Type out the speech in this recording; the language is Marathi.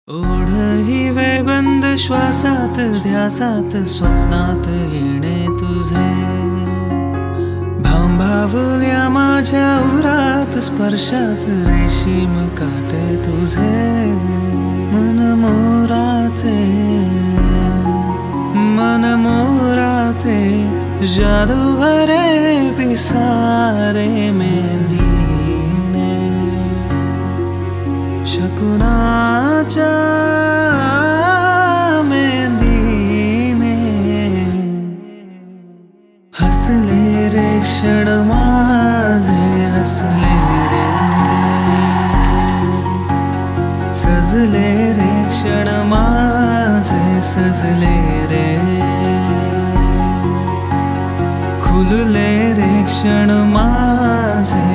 ओढ ही वेळ बंद श्वासात ध्यासात स्वप्नात येणे तुझे भांबावल्या माझ्या उरात स्पर्शात रेशीम काटे तुझे मन मोराचे जादू भरे पिसारे मेहंदीने शकुनाच्या मेहंदीने हसले रे क्षण माझे हसले रे सजले रे क्षण माझे सजले रे खुलले रे क्षण माझे